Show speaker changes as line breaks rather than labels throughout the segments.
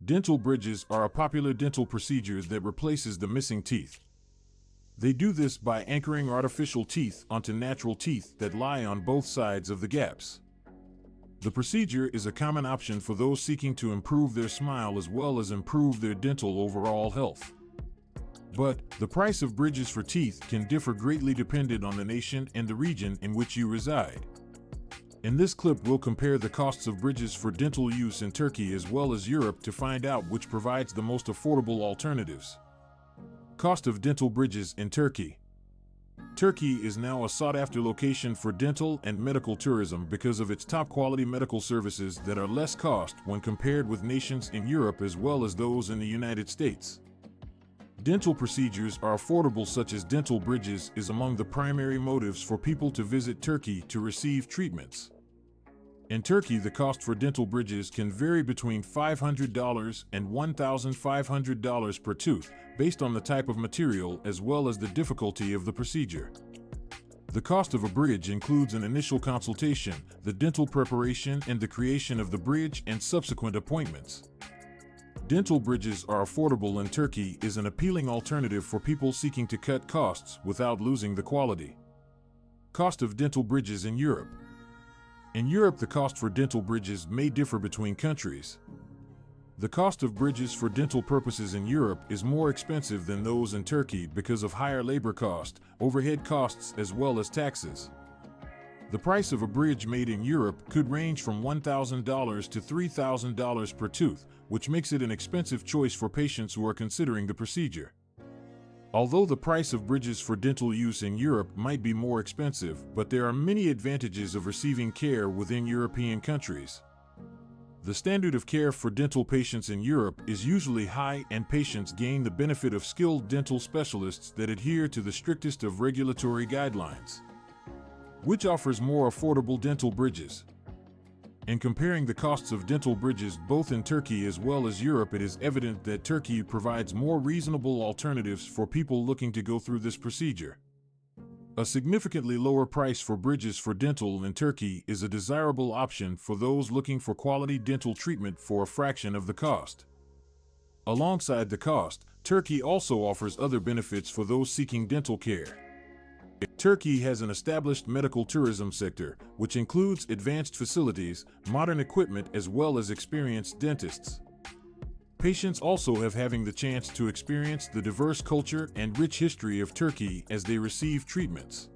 Dental bridges are a popular dental procedure that replaces the missing teeth. They do this by anchoring artificial teeth onto natural teeth that lie on both sides of the gaps. The procedure is a common option for those seeking to improve their smile as well as improve their dental overall health. But the price of bridges for teeth can differ greatly depending on the nation and the region in which you reside. In this clip, we'll compare the costs of bridges for dental use in Turkey as well as Europe to find out which provides the most affordable alternatives. Cost of dental bridges in Turkey. Turkey is now a sought-after location for dental and medical tourism because of its top-quality medical services that are less cost when compared with nations in Europe as well as those in the United States. Dental procedures are affordable, such as dental bridges is among the primary motives for people to visit Turkey to receive treatments. In Turkey, the cost for dental bridges can vary between $500 and $1,500 per tooth, based on the type of material as well as the difficulty of the procedure. The cost of a bridge includes an initial consultation, the dental preparation, and the creation of the bridge and subsequent appointments. Dental bridges are affordable in Turkey is an appealing alternative for people seeking to cut costs without losing the quality. Cost of dental bridges in Europe. In Europe, the cost for dental bridges may differ between countries. The cost of bridges for dental purposes in Europe is more expensive than those in Turkey because of higher labor cost, overhead costs, as well as taxes. The price of a bridge made in Europe could range from $1,000 to $3,000 per tooth, which makes it an expensive choice for patients who are considering the procedure. Although the price of bridges for dental use in Europe might be more expensive, but there are many advantages of receiving care within European countries. The standard of care for dental patients in Europe is usually high, and patients gain the benefit of skilled dental specialists that adhere to the strictest of regulatory guidelines. Which offers more affordable dental bridges? In comparing the costs of dental bridges both in Turkey as well as Europe, it is evident that Turkey provides more reasonable alternatives for people looking to go through this procedure. A significantly lower price for bridges for dental in Turkey is a desirable option for those looking for quality dental treatment for a fraction of the cost. Alongside the cost, Turkey also offers other benefits for those seeking dental care. Turkey has an established medical tourism sector, which includes advanced facilities, modern equipment, as well as experienced dentists. Patients also have having the chance to experience the diverse culture and rich history of Turkey as they receive treatments.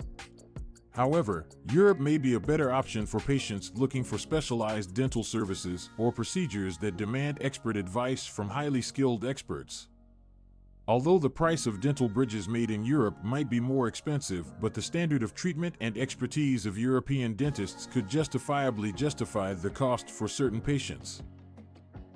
However, Europe may be a better option for patients looking for specialized dental services or procedures that demand expert advice from highly skilled experts. Although the price of dental bridges made in Europe might be more expensive, but the standard of treatment and expertise of European dentists could justifiably justify the cost for certain patients.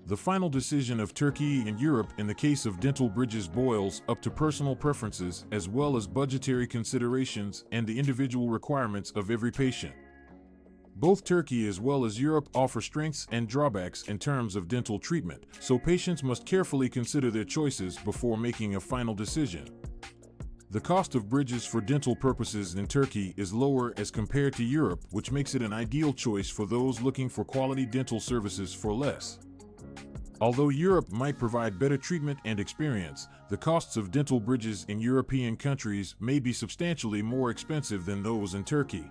The final decision of Turkey and Europe in the case of dental bridges boils up to personal preferences as well as budgetary considerations and the individual requirements of every patient. Both Turkey as well as Europe offer strengths and drawbacks in terms of dental treatment, so patients must carefully consider their choices before making a final decision. The cost of bridges for dental purposes in Turkey is lower as compared to Europe, which makes it an ideal choice for those looking for quality dental services for less. Although Europe might provide better treatment and experience, the costs of dental bridges in European countries may be substantially more expensive than those in Turkey.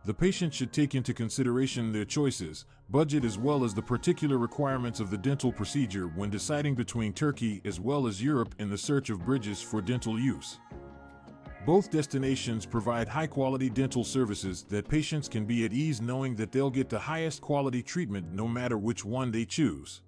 The patient should take into consideration their choices, budget, as well as the particular requirements of the dental procedure when deciding between Turkey as well as Europe in the search of bridges for dental use. Both destinations provide high-quality dental services that patients can be at ease knowing that they'll get the highest quality treatment no matter which one they choose.